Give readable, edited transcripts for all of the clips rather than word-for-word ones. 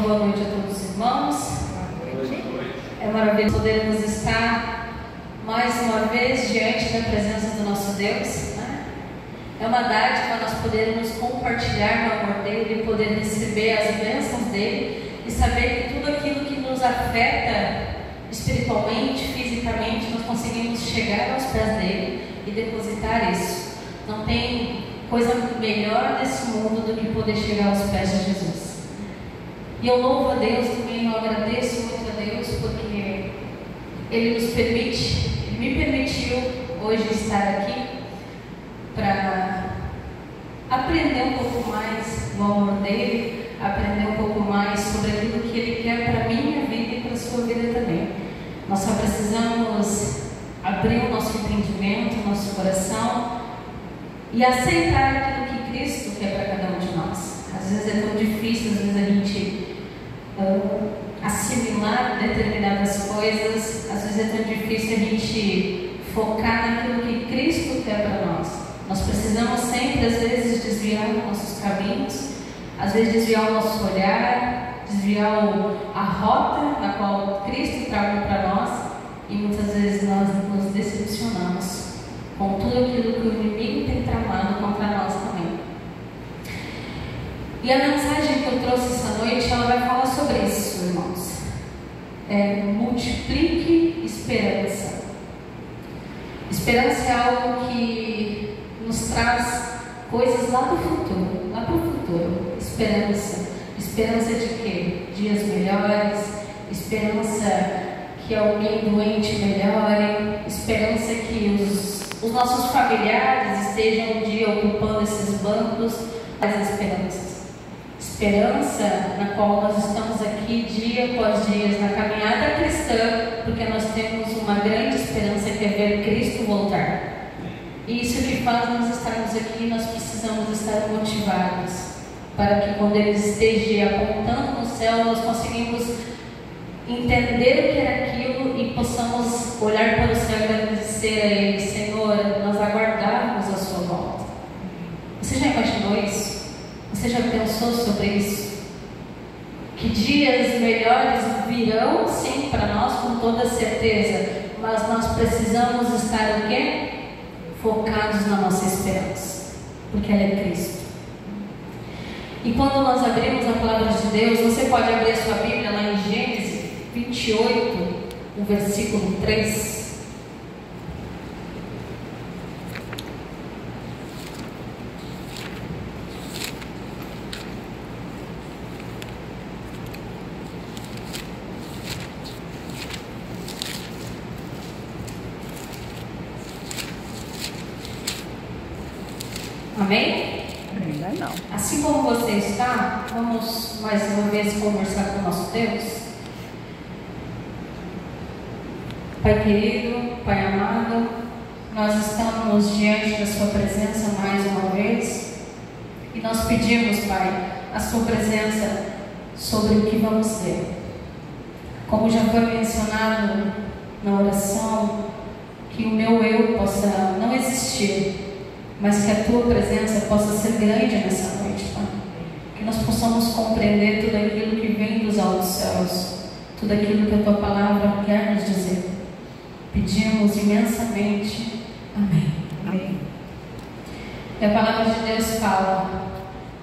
boa noite a todos os irmãos. É maravilhoso podermos estar mais uma vez diante da presença do nosso Deus, né? É uma dádiva nós podermos compartilhar o amor dele, poder receber as bênçãos dele e saber que tudo aquilo que nos afeta espiritualmente, fisicamente, nós conseguimos chegar aos pés dele e depositar isso. Não tem coisa melhor desse mundo do que poder chegar aos pés de Jesus. E eu louvo a Deus também, eu agradeço muito a Deus porque Ele nos permite, Ele me permitiu hoje estar aqui para aprender um pouco mais do amor dele, aprender um pouco mais sobre aquilo que Ele quer para a minha vida e para a sua vida também. Nós só precisamos abrir o nosso entendimento, o nosso coração e aceitar aquilo que Cristo quer para cada um de nós. Às vezes é tão difícil, às vezes a gente assimilar determinadas coisas, às vezes é tão difícil a gente focar naquilo que Cristo quer para nós. Nós precisamos sempre, às vezes, desviar os nossos caminhos, às vezes desviar o nosso olhar, desviar a rota na qual Cristo traga para nós, e muitas vezes nós nos decepcionamos com tudo aquilo que o inimigo tem tramado contra nós também. E a mensagem que eu trouxe essa noite, ela vai falar sobre isso, irmãos. Multiplique esperança. Esperança é algo que nos traz coisas lá do futuro, lá para o futuro. Esperança. Esperança de quê? Dias melhores. Esperança que alguém doente melhore. Esperança que os nossos familiares estejam um dia ocupando esses bancos. As esperanças. Esperança na qual nós estamos aqui dia após dia na caminhada cristã, porque nós temos uma grande esperança que é ver Cristo voltar. E isso que faz nós estarmos aqui, nós precisamos estar motivados para que quando Ele esteja apontando no céu, nós conseguimos entender o que era aquilo e possamos olhar para o céu e agradecer a Ele: Senhor, nós aguardávamos a sua volta. Você já imaginou isso? Você já pensou sobre isso? Que dias melhores virão, sim, para nós, com toda certeza, mas nós precisamos estar o quê? Focados na nossa esperança, porque ela é Cristo. E quando nós abrimos a palavra de Deus, você pode abrir a sua Bíblia lá em Gênesis 28, o versículo 3. Amém? Ainda não. Assim como você está, vamos mais uma vez conversar com o nosso Deus. Pai querido, Pai amado, nós estamos diante da Sua presença mais uma vez e nós pedimos, Pai, a Sua presença sobre o que vamos ver. Como já foi mencionado na oração, que o meu eu possa não existir, mas que a Tua presença possa ser grande nessa noite, Pai. Que nós possamos compreender tudo aquilo que vem dos altos céus, tudo aquilo que a Tua palavra quer nos dizer. Pedimos imensamente. Amém. Amém. E a palavra de Deus fala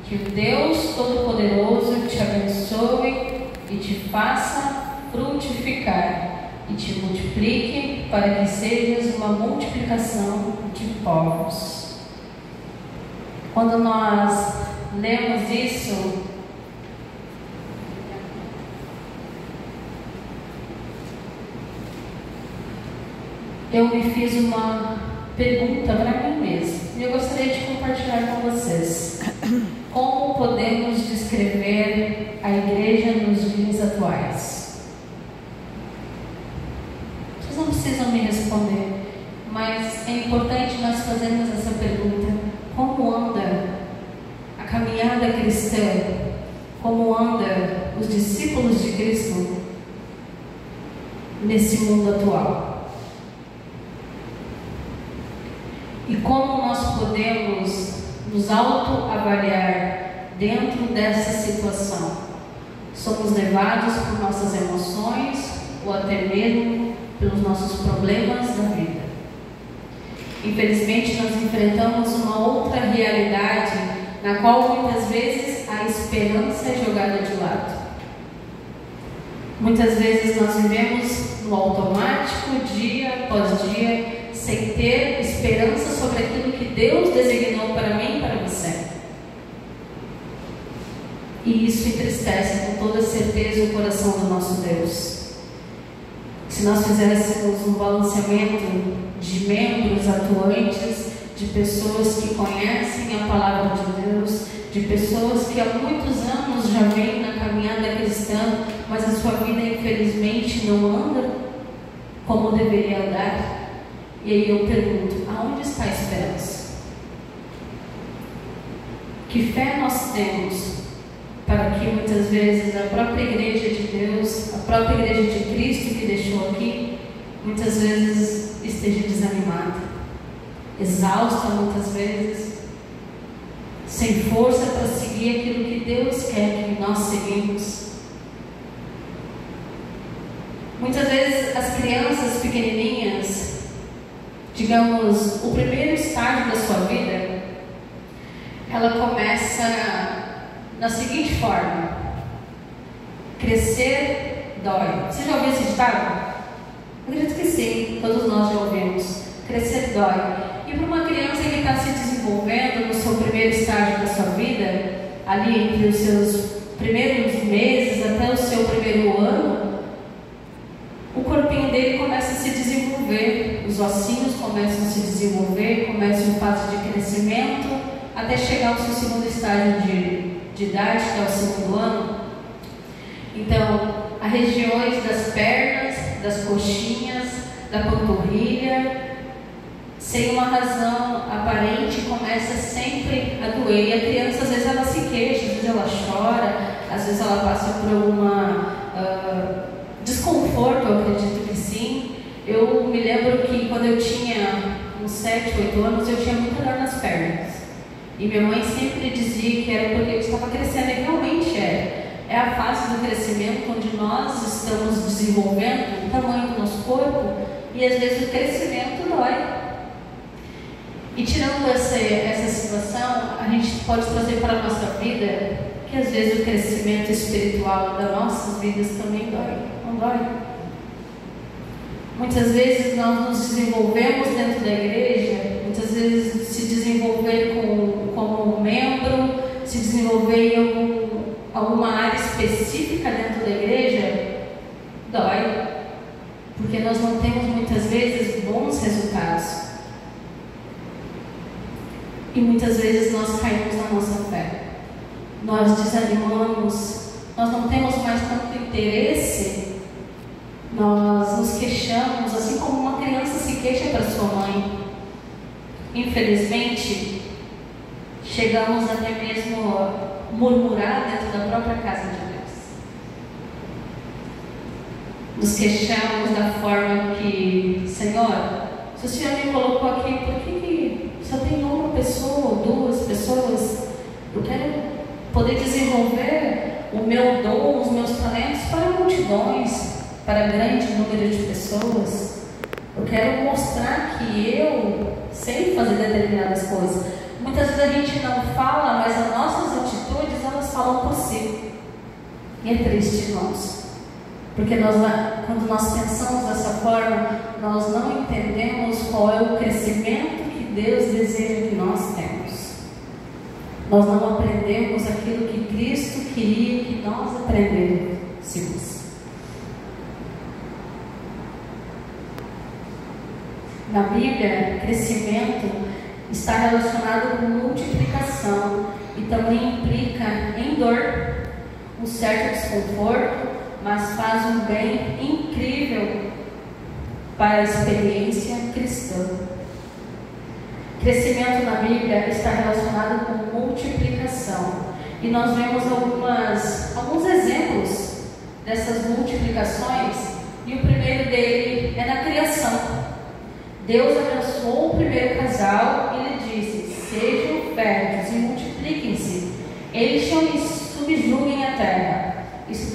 que o Deus Todo-Poderoso te abençoe e te faça frutificar e te multiplique para que sejas uma multiplicação de povos. Quando nós lemos isso, eu me fiz uma pergunta para mim mesma e eu gostaria de compartilhar com vocês. Como podemos descrever a igreja nos dias atuais? Vocês não precisam me responder, mas é importante nós fazermos essa pergunta. Como anda a caminhada cristã? Como anda os discípulos de Cristo nesse mundo atual? E como nós podemos nos autoavaliar dentro dessa situação? Somos levados por nossas emoções ou até mesmo pelos nossos problemas da vida. Infelizmente, nós enfrentamos uma outra realidade na qual muitas vezes a esperança é jogada de lado. Muitas vezes nós vivemos no automático, dia após dia, sem ter esperança sobre aquilo que Deus designou para mim e para você. E isso entristece com toda certeza o coração do nosso Deus. Se nós fizéssemos um balanceamento de membros atuantes, de pessoas que conhecem a palavra de Deus, de pessoas que há muitos anos já vêm na caminhada cristã, mas a sua vida infelizmente não anda como deveria andar. E aí eu pergunto, aonde está a esperança? Que fé nós temos para que muitas vezes a própria igreja de Deus, a própria igreja de Cristo que deixou aqui, muitas vezes esteja desanimada, exausta muitas vezes, sem força para seguir aquilo que Deus quer que nós seguimos. Muitas vezes as crianças pequenininhas, digamos, o primeiro estágio da sua vida, ela começa da seguinte forma: crescer dói. Você já ouviu esse ditado? Acredito que sim, todos nós já ouvimos. Crescer dói. E para uma criança que está se desenvolvendo no seu primeiro estágio da sua vida, ali entre os seus primeiros meses até o seu primeiro ano, o corpinho dele começa a se desenvolver, os ossinhos começam a se desenvolver, começa em fase de crescimento, até chegar ao seu segundo estágio de idade, que é o segundo ano. Então, as regiões das pernas, das coxinhas, da panturrilha, sem uma razão aparente, começa sempre a doer. E a criança, às vezes, ela se queixa, às vezes ela chora, às vezes ela passa por alguma desconforto, eu acredito que sim. Eu me lembro que quando eu tinha uns 7, 8 anos, eu tinha muita dor nas pernas. E minha mãe sempre dizia que era porque eu estava crescendo, e realmente é. É a fase do crescimento onde nós estamos desenvolvendo o tamanho do nosso corpo e às vezes o crescimento dói. E tirando essa situação, a gente pode trazer para a nossa vida que às vezes o crescimento espiritual das nossas vidas também dói. Não dói? Muitas vezes nós nos desenvolvemos dentro da igreja, muitas vezes se desenvolver como membro, se desenvolver em alguma área específica dentro da igreja, dói, porque nós não temos muitas vezes bons resultados. E muitas vezes nós caímos na nossa fé, nós desanimamos, nós não temos mais tanto interesse, nós nos queixamos, assim como uma criança se queixa para sua mãe. Infelizmente, chegamos até mesmo a murmurar dentro da própria casa de Deus. Nos queixamos da forma que, Senhor, se o Senhor me colocou aqui, por que só tem uma pessoa ou duas pessoas? Eu quero poder desenvolver o meu dom, os meus talentos para multidões, para grande número de pessoas. Eu quero mostrar que eu sei fazer determinadas coisas. Muitas vezes a gente não fala, mas as nossas atitudes, elas falam por si. E é triste, irmãos. Porque quando nós pensamos dessa forma, nós não entendemos qual é o crescimento que Deus deseja que nós temos. Nós não aprendemos aquilo que Cristo queria que nós aprendêssemos. Na Bíblia, crescimento está relacionado com multiplicação e também implica em dor, um certo desconforto, mas faz um bem incrível para a experiência cristã. Crescimento na Bíblia está relacionado com multiplicação e nós vemos alguns exemplos dessas multiplicações, e o primeiro dele é na criação. Deus abençoou o primeiro casal e lhe disse: sejam férteis e multipliquem-se, encham e subjuguem a terra. Isso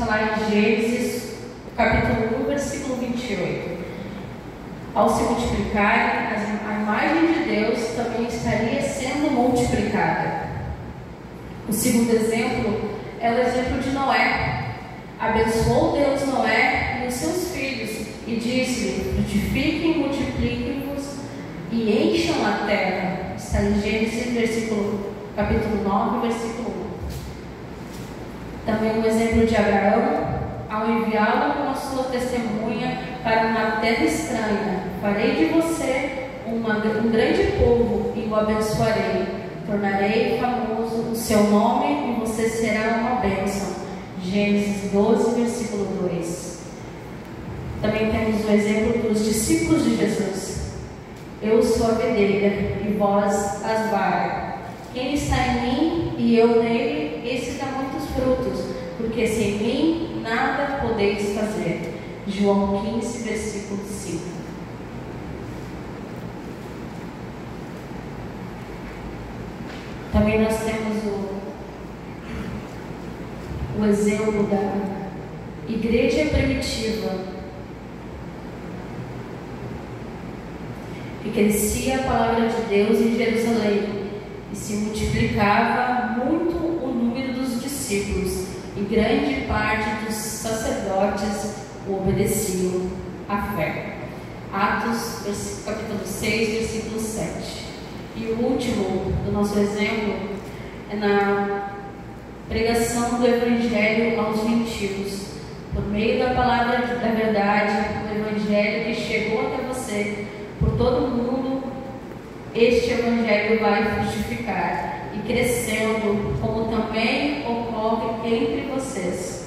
28. Ao se multiplicarem, a imagem de Deus também estaria sendo multiplicada. O segundo exemplo é o exemplo de Noé. Abençoou Deus Noé e os seus filhos e disse-lhe: frutifiquem, multipliquem-vos e encham a terra. Está em Gênesis, capítulo 9, versículo 1. Também o exemplo de Abraão. Ao enviá-lo como sua testemunha para uma terra estranha, farei de você um grande povo e o abençoarei. Tornarei famoso o seu nome e você será uma bênção. Gênesis 12, versículo 2. Também temos o exemplo dos discípulos de Jesus. Eu sou a videira e vós as varas. Quem está em mim e eu nele, esse dá muitos frutos, porque sem mim nada podeis fazer. João 15, versículo 5. Também nós temos o exemplo da igreja primitiva, que crescia a palavra de Deus em Jerusalém e se multiplicava muito o número dos discípulos, e grande parte dos sacerdotes o obedeciam à fé. Atos, capítulo 6, versículo 7. E o último do nosso exemplo é na pregação do Evangelho aos gentios. Por meio da palavra da verdade, o Evangelho que chegou até você, por todo o mundo, este Evangelho vai frutificar e crescendo, como também ocorre entre vocês,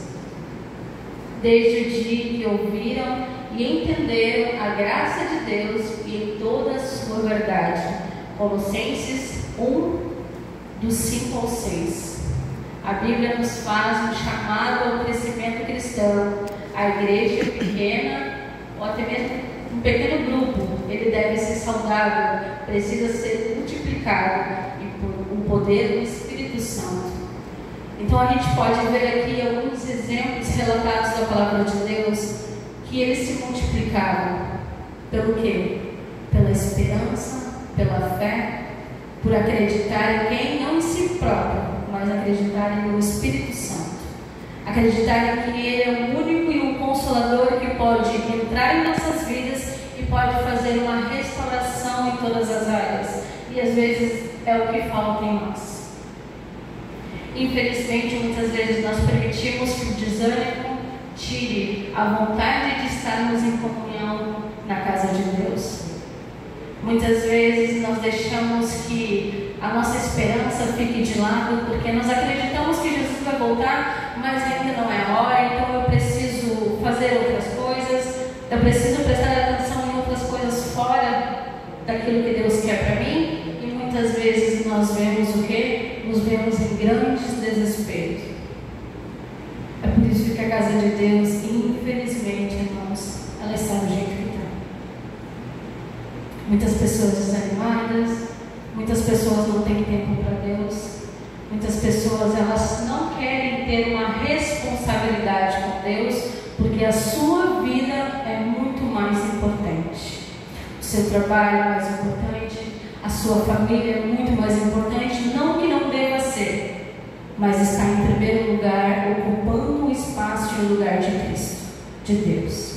desde o dia que ouviram e entenderam a graça de Deus e em toda a sua verdade. Colossenses 1, do 5 ao 6. A Bíblia nos faz um chamado ao crescimento cristão. A igreja pequena, ou até mesmo um pequeno grupo, ele deve ser saudável, precisa ser multiplicado e por um poder do Espírito Santo. Então a gente pode ver aqui alguns exemplos relatados da palavra de Deus, que eles se multiplicaram. Pelo quê? Pela esperança, pela fé, por acreditar em quem? Não em si próprio, mas acreditar no Espírito Santo. Acreditar que Ele é o único e o consolador que pode entrar em nossas vidas e pode fazer uma restauração em todas as áreas. E às vezes é o que falta em nós. Infelizmente, muitas vezes nós permitimos que o desânimo tire a vontade de estarmos em comunhão na casa de Deus. Muitas vezes nós deixamos que a nossa esperança fique de lado, porque nós acreditamos que Jesus vai voltar, mas ainda não é a hora, então eu preciso fazer outras coisas, eu preciso prestar atenção em outras coisas fora daquilo que Deus quer para mim, e muitas vezes nós vemos o quê? Nos vemos em grandes desesperos. É por isso que a casa de Deus, infelizmente, irmãos, ela está do jeito que está. Muitas pessoas desanimadas, muitas pessoas não têm tempo para Deus, muitas pessoas elas não querem ter uma responsabilidade com Deus, porque a sua vida é muito mais importante. O seu trabalho é mais importante, a sua família é muito mais importante, não que não deva ser, mas está em primeiro lugar, ocupando o espaço e o lugar de Cristo, de Deus.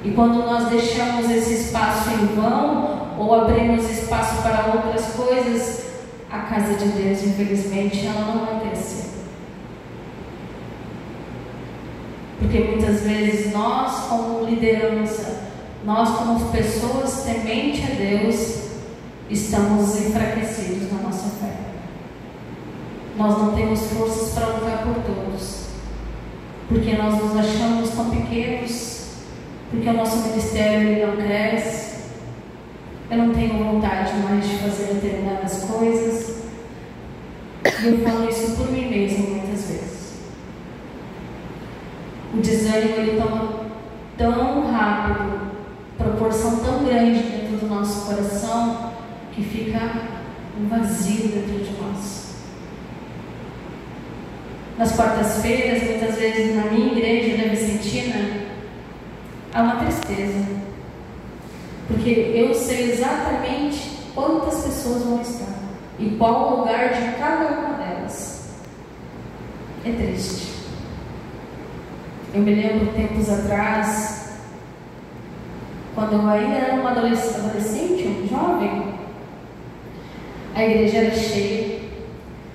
E quando nós deixamos esse espaço em vão, ou abrimos espaço para outras coisas, a casa de Deus, infelizmente, ela não vai crescer. Porque muitas vezes nós, como liderança, nós como pessoas tementes a Deus, estamos enfraquecidos na nossa fé. Nós não temos forças para lutar por todos, porque nós nos achamos tão pequenos, porque o nosso ministério ele não cresce. Eu não tenho vontade mais de fazer determinadas coisas. E eu falo isso por mim mesmo muitas vezes. O desânimo ele toma tão rápido, proporção tão grande dentro do nosso coração, que fica um vazio dentro de nós. Nas quartas-feiras, muitas vezes na minha igreja da Vicentina, há uma tristeza, porque eu sei exatamente quantas pessoas vão estar e qual o lugar de cada uma delas. É triste. Eu me lembro tempos atrás, quando eu ainda era uma adolescente, um jovem, a igreja era cheia.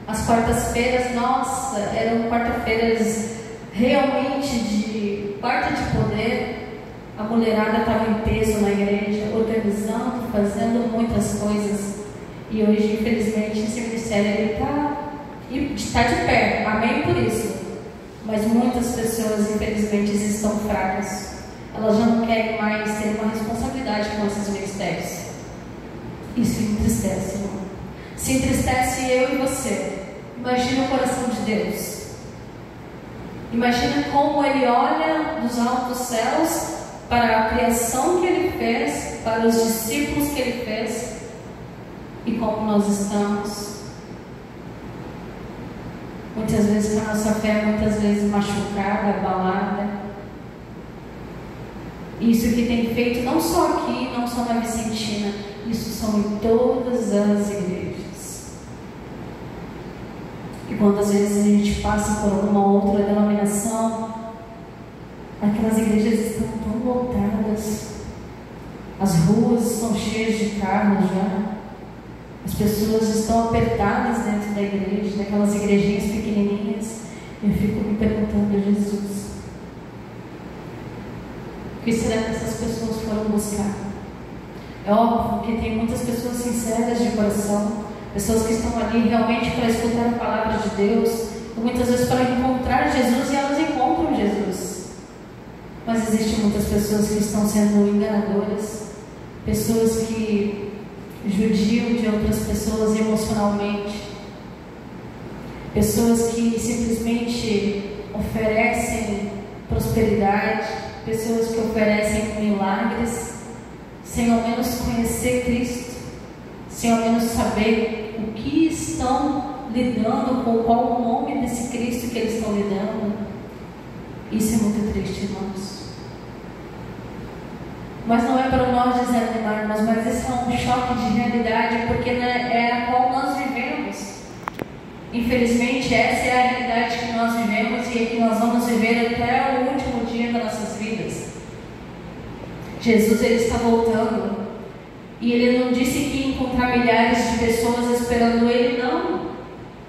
As quartas-feiras, nossa, eram quarta-feiras realmente de quarta de poder. A mulherada estava em peso na igreja, organizando, fazendo muitas coisas. E hoje, infelizmente, esse ministério está de pé. Amém por isso. Mas muitas pessoas, infelizmente, estão fracas. Elas já não querem mais ter uma responsabilidade com esses ministérios. Isso entristece, irmão. Se entristece eu e você. Imagina o coração de Deus. Imagina como Ele olha dos altos céus para a criação que Ele fez, para os discípulos que Ele fez, e como nós estamos. Muitas vezes com a nossa fé, muitas vezes machucada, abalada. Isso que tem feito não só aqui, não só na Vicentina, isso são em todas as igrejas. E quantas vezes a gente passa por alguma outra denominação, aquelas igrejas estão tão lotadas, as ruas estão cheias de carros já, as pessoas estão apertadas dentro da igreja, daquelas igrejinhas pequenininhas. Eu fico me perguntando, Jesus, o que será que essas pessoas foram buscar? É óbvio que tem muitas pessoas sinceras de coração, pessoas que estão ali realmente para escutar a palavra de Deus, ou muitas vezes para encontrar Jesus, e elas encontram Jesus. Mas existem muitas pessoas que estão sendo enganadoras, pessoas que judiam de outras pessoas emocionalmente, pessoas que simplesmente oferecem prosperidade, pessoas que oferecem milagres, sem ao menos conhecer Cristo, sem ao menos saber o que estão lidando, com qual o nome desse Cristo que eles estão lidando. Isso é muito triste, irmãos. Mas não é para nós desanimarmos, mas esse é um choque de realidade, porque é a qual nós vivemos. Infelizmente, essa é a realidade que nós vivemos e que nós vamos viver até o último dia das nossas vidas. Jesus, Ele está voltando. E Ele não disse que ia encontrar milhares de pessoas esperando Ele, não.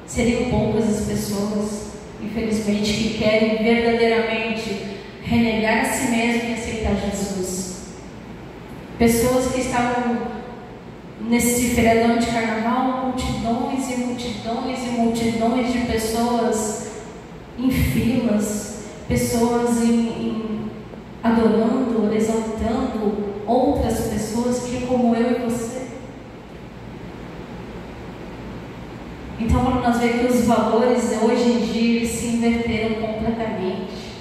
Seriam poucas as pessoas, infelizmente, que querem verdadeiramente renegar a si mesmo e aceitar Jesus. Pessoas que estavam nesse feriadão de carnaval, multidões e multidões e multidões de pessoas em filas, pessoas adorando, exaltando outras pessoas que como eu e você. Então, quando nós vemos que os valores hoje em dia se inverteram completamente,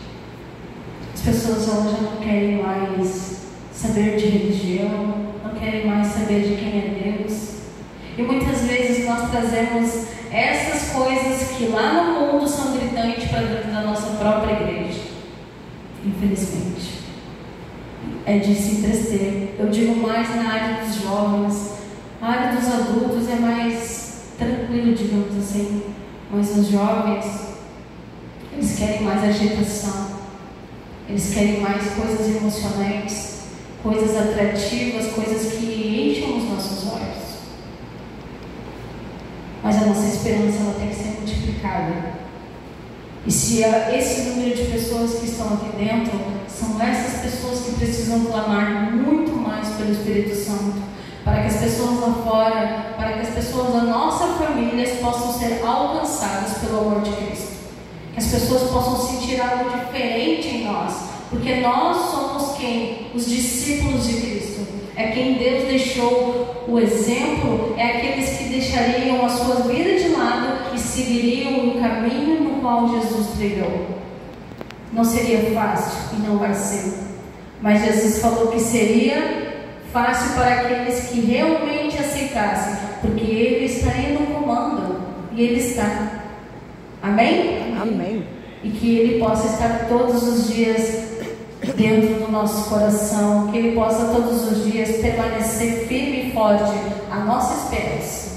as pessoas hoje já não querem mais saber de religião, não querem mais saber de quem é Deus. E muitas vezes nós trazemos essas coisas que lá no mundo são gritantes para dentro da nossa própria igreja. Infelizmente. É de se entristecer. Eu digo mais na área dos jovens. A área dos adultos é mais tranquilo, digamos assim. Mas os jovens, eles querem mais agitação. Eles querem mais coisas emocionantes, coisas atrativas, coisas que enchem os nossos olhos. Mas a nossa esperança ela tem que ser multiplicada. E se esse número de pessoas que estão aqui dentro são essas pessoas que precisam clamar muito mais pelo Espírito Santo, para que as pessoas lá fora, para que as pessoas da nossa família possam ser alcançadas pelo amor de Cristo, que as pessoas possam sentir algo diferente em nós, porque nós somos quem? Os discípulos de Cristo. É quem Deus deixou o exemplo, é aqueles que deixariam a sua vida de lado e seguiriam o caminho no qual Jesus trilhou. Não seria fácil e não vai ser, mas Jesus falou que seria fácil para aqueles que realmente aceitassem, porque Ele estaria no comando e Ele está. Amém? Amém. E que Ele possa estar todos os dias dentro do nosso coração, que Ele possa todos os dias permanecer firme e forte a nossa esperança.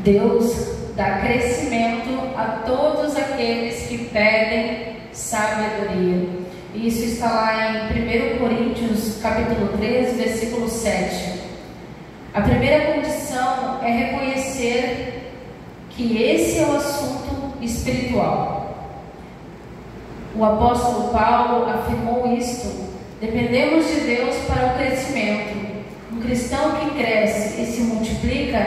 Deus dá crescimento a todos aqueles que pedem sabedoria. Isso está lá em 1 Coríntios capítulo 3, versículo 7. A primeira condição é reconhecer que esse é o assunto espiritual. O apóstolo Paulo afirmou isto: dependemos de Deus para o crescimento. Um cristão que cresce e se multiplica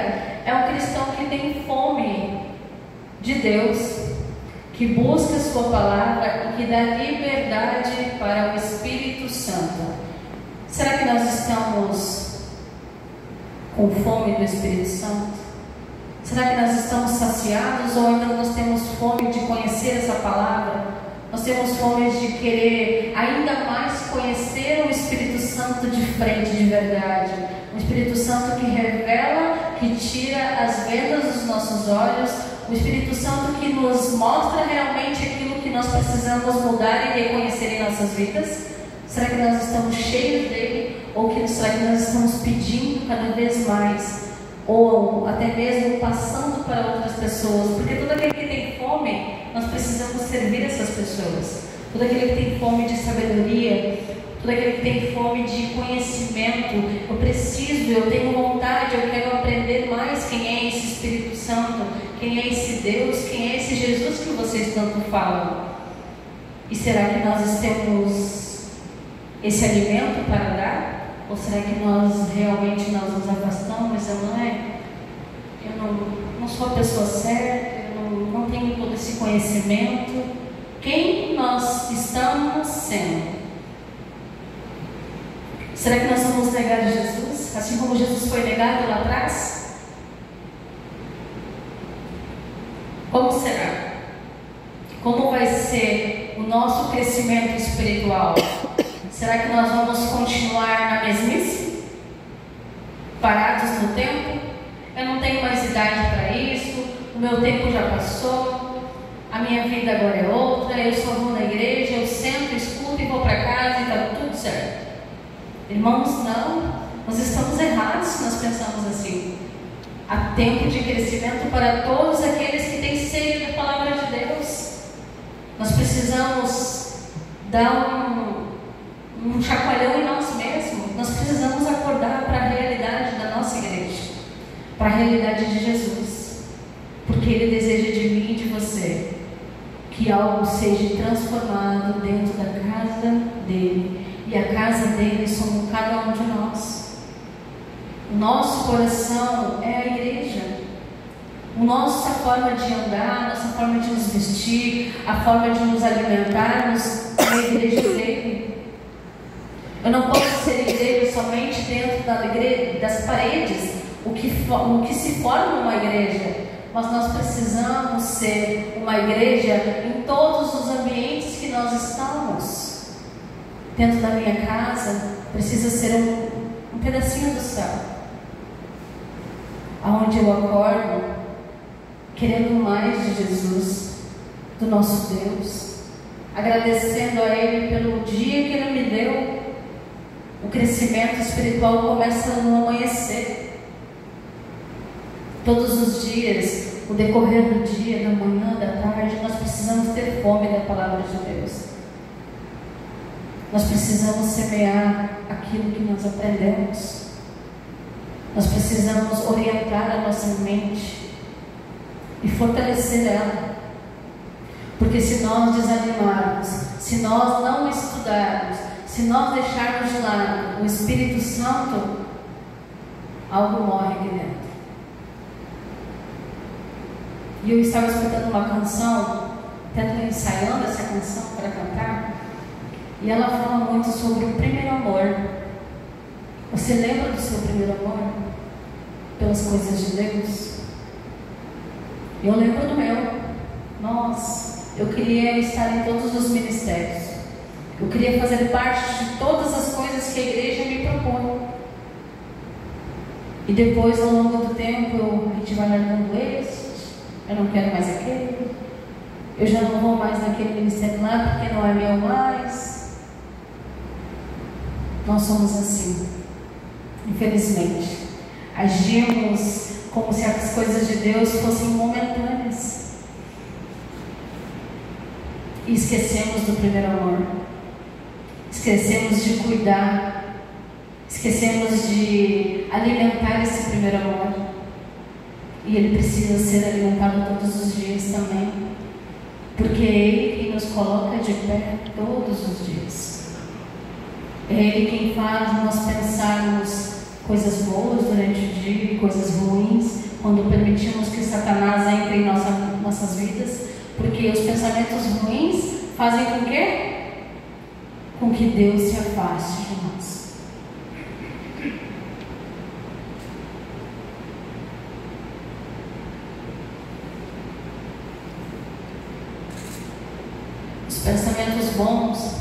é um cristão que tem fome de Deus, que busca a sua palavra e que dá liberdade para o Espírito Santo. Será que nós estamos com fome do Espírito Santo? Será que nós estamos saciados ou ainda nós temos fome de conhecer essa palavra? Nós temos fome de querer ainda mais conhecer o Espírito Santo de frente, de verdade. O Espírito Santo que revela, que tira as vendas dos nossos olhos. O Espírito Santo que nos mostra realmente aquilo que nós precisamos mudar e reconhecer em nossas vidas. Será que nós estamos cheios dele? Ou será que nós estamos pedindo cada vez mais? Ou até mesmo passando para outras pessoas? Porque todo aquele que tem fome, nós precisamos servir essas pessoas. Todo aquele que tem fome de sabedoria, todo aquele que tem fome de conhecimento, eu preciso, eu tenho vontade, eu quero aprender mais quem é esse Espírito Santo, quem é esse Deus, quem é esse Jesus que vocês tanto falam. E será que nós temos esse alimento para dar? Ou será que nós realmente nos afastamos, dizendo, eu não sou a pessoa certa, eu não tenho todo esse conhecimento? Quem nós estamos sendo? Será que nós vamos negar Jesus, assim como Jesus foi negado lá atrás? Como será? Como vai ser o nosso crescimento espiritual? Será que nós vamos continuar na mesmice? Parados no tempo? Eu não tenho mais idade para isso, o meu tempo já passou, a minha vida agora é outra, eu só vou na igreja, eu sento, escuto e vou para casa e está tudo certo. Irmãos, não, nós estamos errados se nós pensamos assim. Há tempo de crescimento para todos aqueles que têm sede da palavra de Deus. Nós precisamos dar um chacoalhão em nós mesmos. Nós precisamos acordar para a realidade da nossa igreja, para a realidade de Jesus, porque Ele deseja de mim e de você que algo seja transformado dentro da casa dele. E a casa dele somos cada um de nós. O nosso coração é a igreja. A nossa forma de andar, a nossa forma de nos vestir, a forma de nos alimentarmos é a igreja dele. Eu não posso ser igreja somente dentro das paredes, o que se forma uma igreja. Mas nós precisamos ser uma igreja em todos os ambientes que nós estamos. Dentro da minha casa, precisa ser um pedacinho do céu, aonde eu acordo querendo mais de Jesus, do nosso Deus, agradecendo a Ele pelo dia que Ele me deu. O crescimento espiritual começa no amanhecer. Todos os dias, o decorrer do dia, da manhã, da tarde, nós precisamos ter fome da palavra de Deus. Nós precisamos semear aquilo que nós aprendemos. Nós precisamos orientar a nossa mente e fortalecer ela. Porque se nós desanimarmos, se nós não estudarmos, se nós deixarmos de lado o Espírito Santo, algo morre aqui dentro. E eu estava escutando uma canção, até ensaiando essa canção para cantar, e ela fala muito sobre o primeiro amor. Você lembra do seu primeiro amor? Pelas coisas de Deus? Eu lembro do meu. Nossa, eu queria estar em todos os ministérios. Eu queria fazer parte de todas as coisas que a igreja me propõe. E depois, ao longo do tempo, a gente vai largando esse. Eu não quero mais aquele. eu já não vou mais naquele ministério lá porque não é meu mais. Nós somos assim, infelizmente. Agimos como se as coisas de Deus fossem momentâneas e esquecemos do primeiro amor, esquecemos de cuidar, esquecemos de alimentar esse primeiro amor, e ele precisa ser alimentado todos os dias também, porque é Ele quem nos coloca de pé todos os dias, é Ele quem faz nós pensarmos coisas boas durante o dia e coisas ruins, quando permitimos que Satanás entre em nossas vidas, porque os pensamentos ruins fazem com que? Com que Deus se afaste de nós. Os pensamentos bons,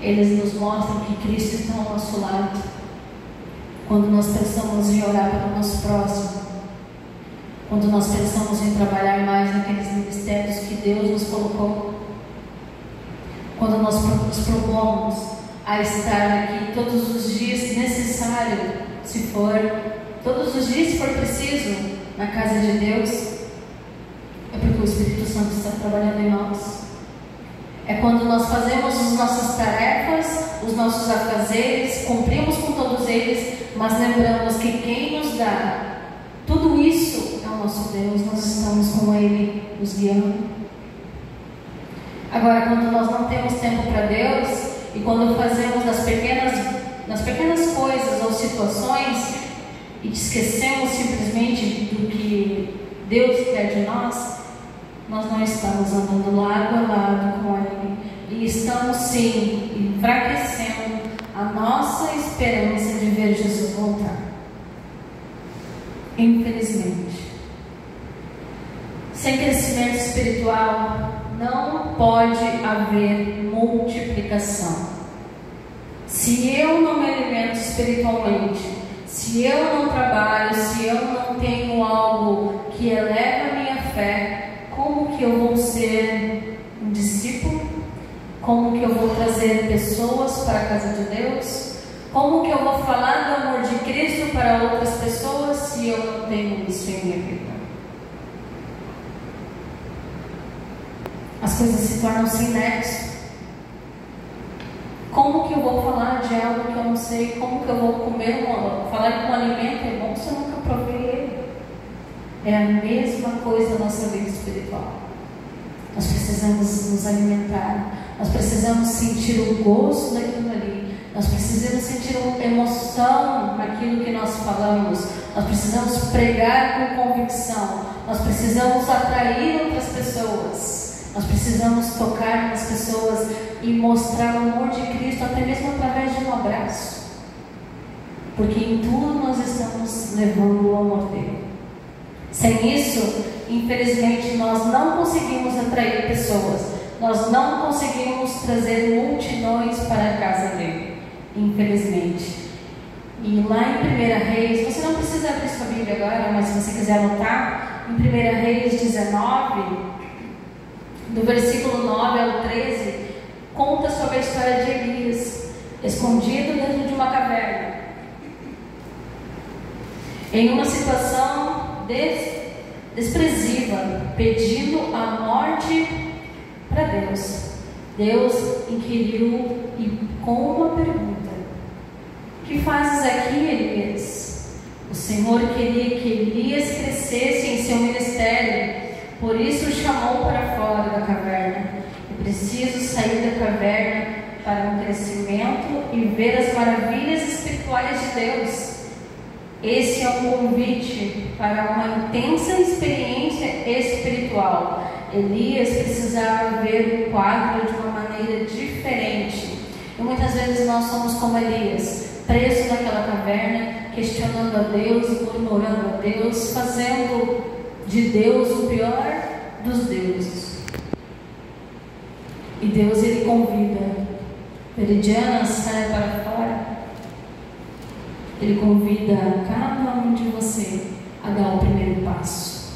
eles nos mostram que Cristo está ao nosso lado. Quando nós pensamos em orar pelo nosso próximo, quando nós pensamos em trabalhar mais naqueles ministérios que Deus nos colocou, quando nós nos propomos a estar aqui todos os dias, se necessário, se for, todos os dias, se for preciso, na casa de Deus, é porque o Espírito Santo está trabalhando em nós. É quando nós fazemos as nossas tarefas, os nossos afazeres, cumprimos com todos eles, mas lembramos que quem nos dá tudo isso é o nosso Deus, nós estamos com Ele nos guiando. Agora, quando nós não temos tempo para Deus, e quando fazemos nas pequenas coisas ou situações, e esquecemos simplesmente do que Deus quer de nós, nós não estamos andando lado a lado com Ele, e estamos sim enfraquecendo a nossa esperança de ver Jesus voltar. Infelizmente, sem crescimento espiritual não pode haver multiplicação. Se eu não me alimento espiritualmente, se eu não trabalho, se eu não tenho algo que eleva a minha fé, como que eu vou ser um discípulo? Como que eu vou trazer pessoas para a casa de Deus? Como que eu vou falar do amor de Cristo para outras pessoas se eu não tenho isso em minha vida? As coisas se tornam sem nexo. Como que eu vou falar de algo que eu não sei? Como que eu vou comer falar que um alimento é bom se eu nunca provei ele? É a mesma coisa na nossa vida espiritual. Nós precisamos nos alimentar, nós precisamos sentir o gosto daquilo ali, nós precisamos sentir emoção naquilo que nós falamos, nós precisamos pregar com convicção, nós precisamos atrair outras pessoas, nós precisamos tocar nas pessoas e mostrar o amor de Cristo, até mesmo através de um abraço, porque em tudo nós estamos levando o amor dele. Sem isso, infelizmente, nós não conseguimos atrair pessoas, nós não conseguimos trazer multidões para a casa dele, infelizmente. E lá em 1 Reis, você não precisa abrir sua Bíblia agora, mas se você quiser anotar, em 1 Reis 19, do versículo 9 ao 13, conta sobre a história de Elias, escondido dentro de uma caverna, em uma situação desprezível, pedindo a morte para Deus. Deus inquiriu e com uma pergunta: que fazes aqui, Elias? O Senhor queria que Elias crescesse em seu ministério, por isso o chamou para fora da caverna. É preciso sair da caverna para um crescimento e ver as maravilhas espirituais de Deus. Esse é um convite para uma intensa experiência espiritual. Elias precisava ver o quadro de uma maneira diferente. E muitas vezes nós somos como Elias, presos naquela caverna, questionando a Deus, murmurando a Deus, fazendo de Deus o pior dos deuses. E Deus, Ele convida: Veridiana, saia para fora. Ele convida cada um de você a dar o primeiro passo,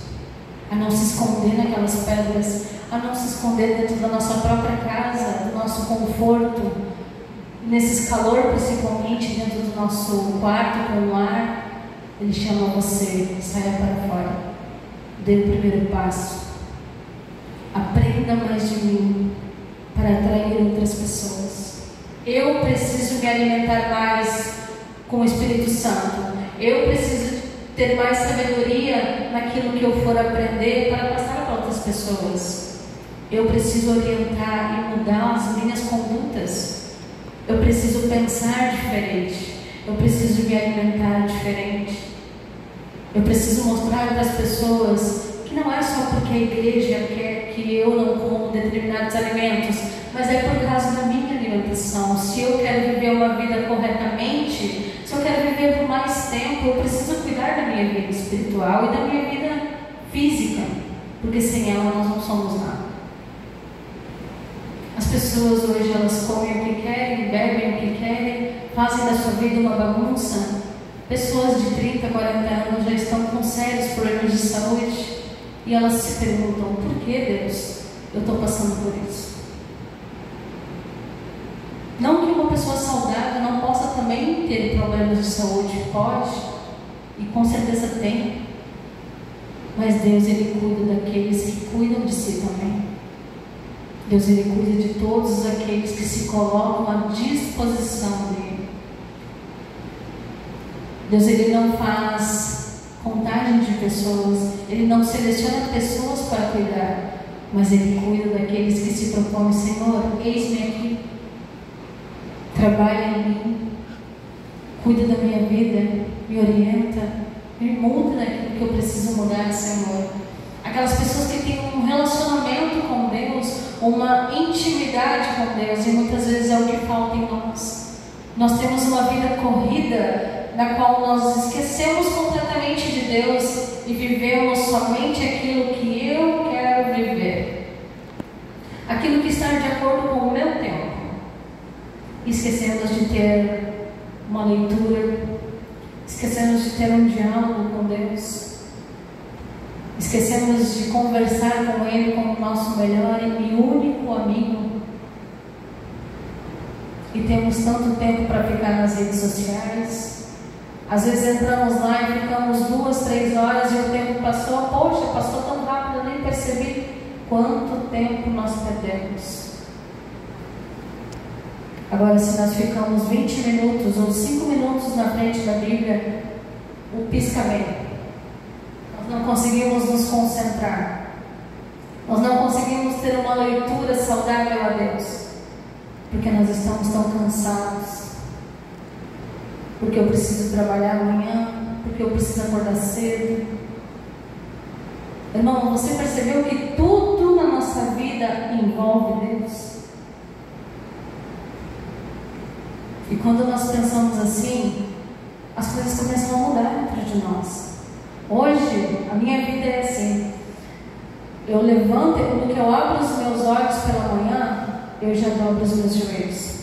a não se esconder naquelas pedras, a não se esconder dentro da nossa própria casa, do nosso conforto, nesses calor, principalmente dentro do nosso quarto com o ar. Ele chama você, saia para fora, dê o primeiro passo, aprenda mais de mim para atrair outras pessoas. Eu preciso me alimentar mais com o Espírito Santo, eu preciso ter mais sabedoria naquilo que eu for aprender para passar para outras pessoas. Eu preciso orientar e mudar as minhas condutas. Eu preciso pensar diferente. Eu preciso me alimentar diferente. Eu preciso mostrar para as pessoas que não é só porque a igreja quer que eu não como determinados alimentos, mas é por causa da minha alimentação. Se eu quero viver uma vida corretamente, se eu quero viver por mais tempo, eu preciso cuidar da minha vida espiritual e da minha vida física, porque sem ela nós não somos nada. As pessoas hoje, elas comem o que querem, bebem o que querem, fazem da sua vida uma bagunça. Pessoas de 30, 40 anos já estão com sérios problemas de saúde e elas se perguntam: por que, Deus, eu estou passando por isso? Não que uma pessoa saudável não possa também ter problemas de saúde, pode, e com certeza tem, mas Deus, Ele cuida daqueles que cuidam de si também. Deus, Ele cuida de todos aqueles que se colocam à disposição dEle. Deus, Ele não faz contagem de pessoas, Ele não seleciona pessoas para cuidar, mas Ele cuida daqueles que se propõem: Senhor, eis-me aqui, trabalha em mim, cuida da minha vida, me orienta, me muda naquilo que eu preciso mudar, Senhor. Aquelas pessoas que têm um relacionamento com Deus, uma intimidade com Deus, e muitas vezes é o que falta em nós. Nós temos uma vida corrida, na qual nós esquecemos completamente de Deus e vivemos somente aquilo que eu quero viver, aquilo que está de acordo com o meu tempo. Esquecemos de ter uma leitura, esquecemos de ter um diálogo com Deus, esquecemos de conversar com Ele como nosso melhor e único amigo. E temos tanto tempo para ficar nas redes sociais. Às vezes entramos lá e ficamos 2, 3 horas e o tempo passou. Poxa, passou tão rápido, eu nem percebi quanto tempo nós perdemos. Agora, se nós ficamos 20 minutos ou 5 minutos na frente da Bíblia, o pisca-bem, nós não conseguimos nos concentrar, nós não conseguimos ter uma leitura saudável a Deus, porque nós estamos tão cansados, porque eu preciso trabalhar amanhã, porque eu preciso acordar cedo. Irmão, você percebeu que tudo na nossa vida envolve Deus? E quando nós pensamos assim, as coisas começam a mudar dentro de nós. Hoje, a minha vida é assim: eu levanto, no que eu abro os meus olhos pela manhã, eu já dobro os meus joelhos.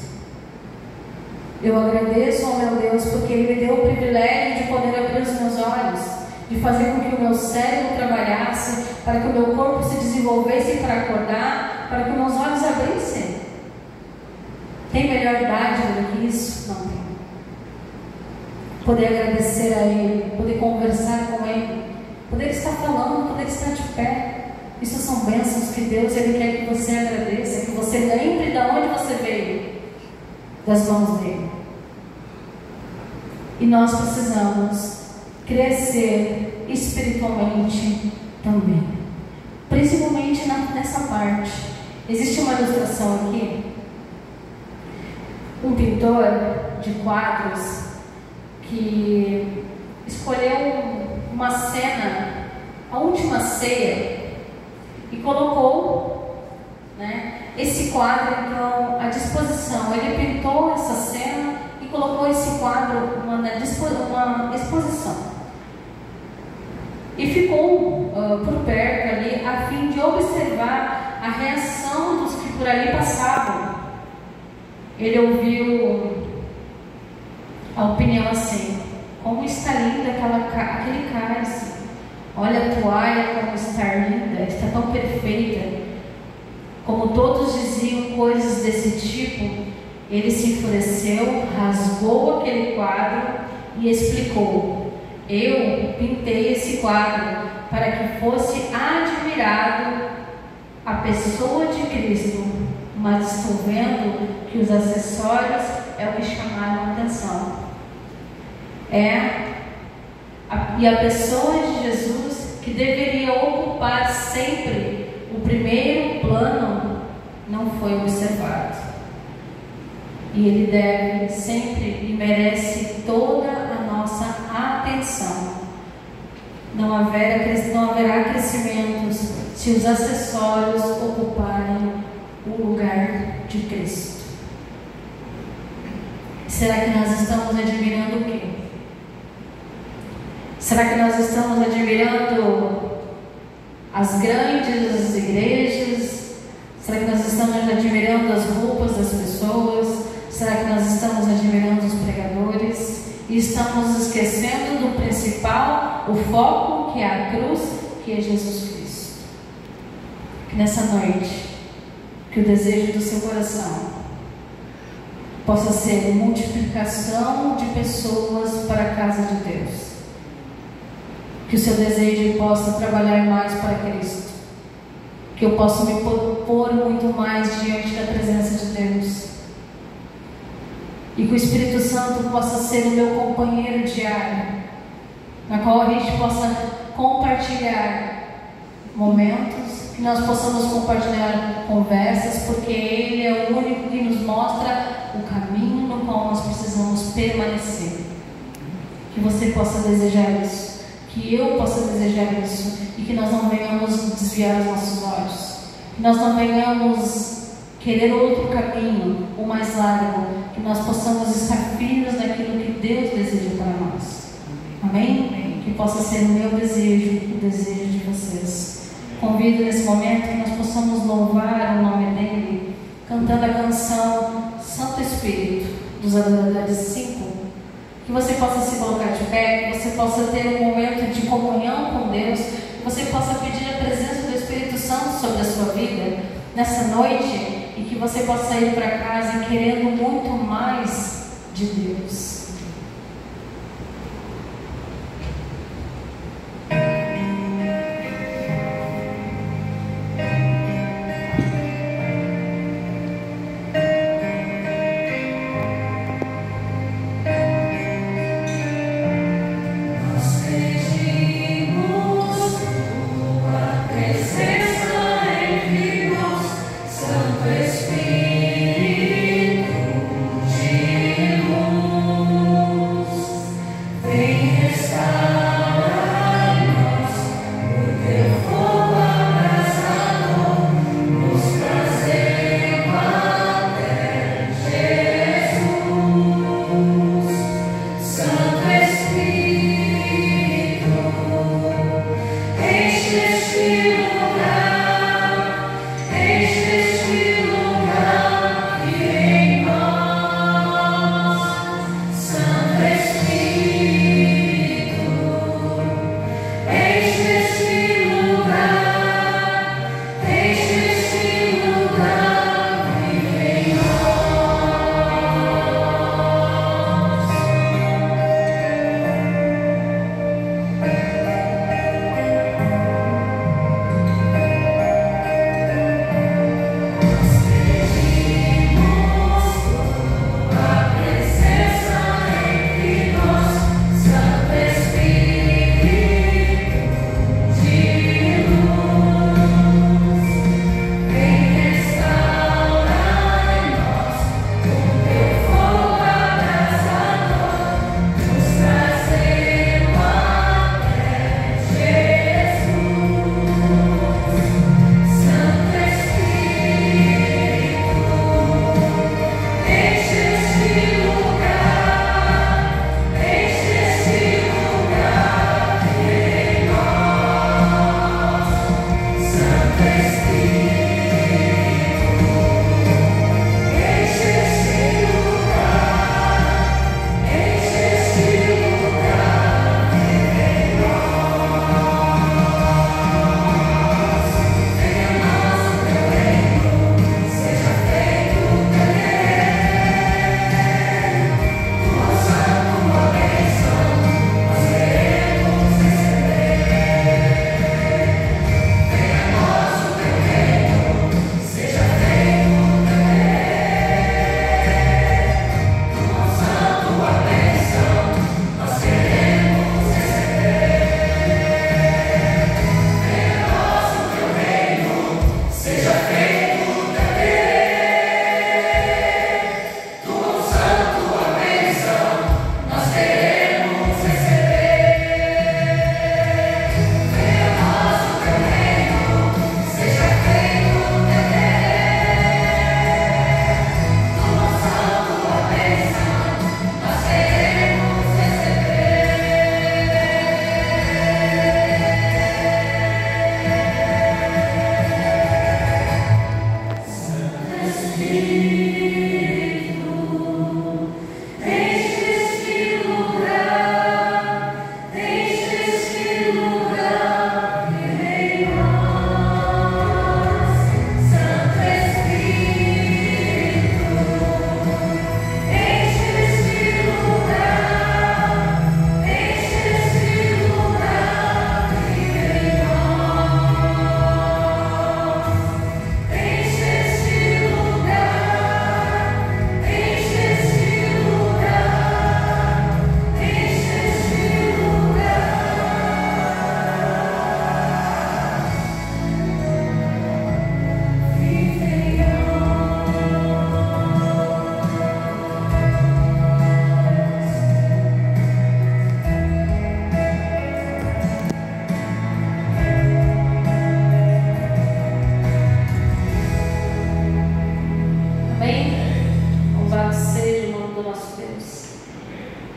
Eu agradeço ao meu Deus, porque Ele me deu o privilégio de poder abrir os meus olhos, de fazer com que o meu cérebro trabalhasse, para que o meu corpo se desenvolvesse para acordar, para que os meus olhos abrissem. Tem melhor dádiva do que isso? Não tem. Poder agradecer a Ele, poder conversar com Ele, poder estar falando, poder estar de pé. Isso são bênçãos que Deus, Ele quer que você agradeça, que você lembre de onde você veio, das mãos dEle. E nós precisamos crescer espiritualmente também, principalmente nessa parte. Existe uma ilustração aqui. Um pintor de quadros que escolheu uma cena, a última ceia, e colocou, né, esse quadro então à disposição. Ele pintou essa cena e colocou esse quadro uma exposição. E ficou por perto ali, a fim de observar a reação dos que por ali passavam. Ele ouviu a opinião assim: como está lindo aquele cálice, Olha a toalha como está linda, está tão perfeita. Como todos diziam coisas desse tipo, ele se enfureceu, rasgou aquele quadro e explicou: eu pintei esse quadro para que fosse admirado a pessoa de Cristo, mas estou vendo que os acessórios é o que chamaram a atenção. E a pessoa de Jesus, que deveria ocupar sempre o primeiro plano, não foi observado. E ele deve sempre e merece toda a nossa atenção. Não haverá crescimentos se os acessórios ocuparem o lugar de Cristo. Será que nós estamos admirando o quê? Será que nós estamos admirando as grandes igrejas? Será que nós estamos admirando as roupas das pessoas? Será que nós estamos admirando os pregadores? E estamos esquecendo do principal, o foco, que é a cruz, que é Jesus Cristo. Que nessa noite, que o desejo do seu coração possa ser multiplicação de pessoas para a casa de Deus. Que o seu desejo possa trabalhar mais para Cristo. Que eu possa me pôr muito mais diante da presença de Deus. E que o Espírito Santo possa ser o meu companheiro diário, na qual a gente possa compartilhar momentos, que nós possamos compartilhar conversas, porque Ele é o único que nos mostra o caminho no qual nós precisamos permanecer. Que você possa desejar isso, que eu possa desejar isso, e que nós não venhamos desviar os nossos olhos, que nós não venhamos querer outro caminho, o mais largo, que nós possamos estar firmes naquilo que Deus deseja para nós. Amém? Que possa ser o meu desejo, o desejo de vocês. Convido nesse momento que nós possamos louvar o nome dEle, cantando a canção Santo Espírito, dos Adoradores 5. Que você possa se colocar de pé, que você possa ter um momento de comunhão com Deus, que você possa pedir a presença do Espírito Santo sobre a sua vida nessa noite, e que você possa ir para casa querendo muito mais de Deus. Espírito de luz.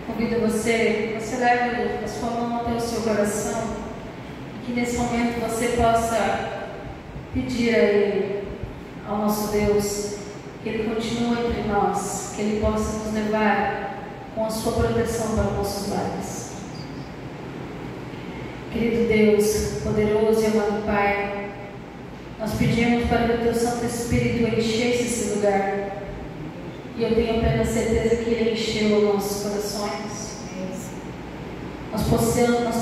Convido você leve a sua mão até o seu coração, e que nesse momento você possa pedir a Ele, ao nosso Deus, que Ele continue entre nós, que Ele possa nos levar com a sua proteção para nossos lares. Querido Deus, poderoso e amado Pai, nós pedimos para que o Teu Santo Espírito enchesse esse lugar. E eu tenho plena certeza que Ele encheu os nossos corações. Nós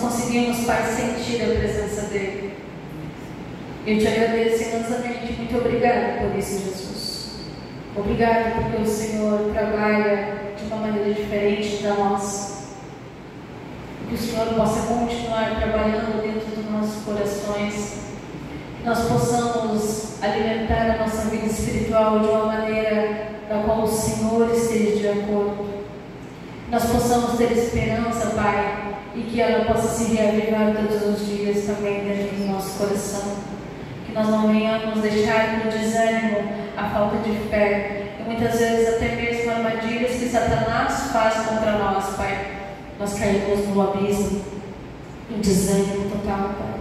conseguimos, Pai, sentir a presença dEle. Eu te agradeço imensamente. Muito obrigado por isso, Jesus. Obrigado porque o Senhor trabalha de uma maneira diferente da nossa. Que o Senhor possa continuar trabalhando dentro dos nossos corações. Que nós possamos alimentar a nossa vida espiritual de uma maneira da qual o Senhor esteja de acordo. Nós possamos ter esperança, Pai, e que ela possa se reavivar todos os dias também dentro do nosso coração. Que nós não venhamos deixar no desânimo a falta de fé, e muitas vezes até mesmo armadilhas que Satanás faz contra nós, Pai. Nós caímos no abismo, em desânimo total, Pai.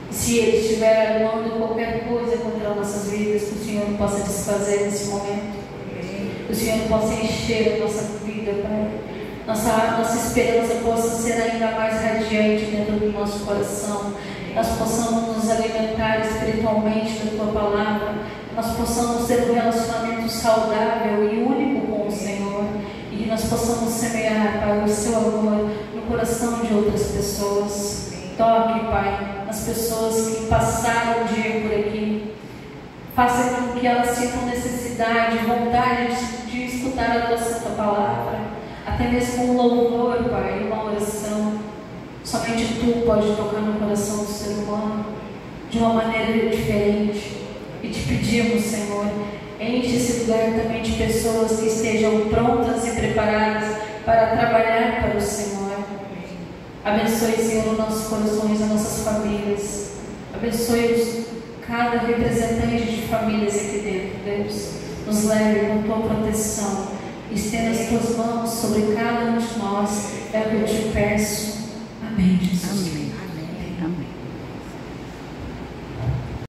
E se Ele estiver armando qualquer coisa contra nossas vidas, que o Senhor possa desfazer nesse momento. Que o Senhor possa encher a nossa vida, Pai. Nossa esperança possa ser ainda mais radiante dentro do nosso coração. Que nós possamos nos alimentar espiritualmente da Tua palavra. Que nós possamos ter um relacionamento saudável e único com o Senhor. E que nós possamos semear, Pai, o Seu amor no coração de outras pessoas. Toque, Pai, as pessoas que passaram o dia por aqui. Faça com que elas sintam necessidade, vontade de escutar a Tua Santa Palavra. Até mesmo um louvor, Pai, uma oração. Somente Tu pode tocar no coração do ser humano de uma maneira diferente. E te pedimos, Senhor, enche esse lugar também de pessoas que estejam prontas e preparadas para trabalhar para o Senhor. Abençoe, Senhor, os nossos corações, as nossas famílias. Abençoe cada representante de famílias aqui dentro, Deus. Nos leve com Tua proteção. Estenda as Tuas mãos sobre cada um de nós. É o que eu te peço. Amém, Jesus. Amém.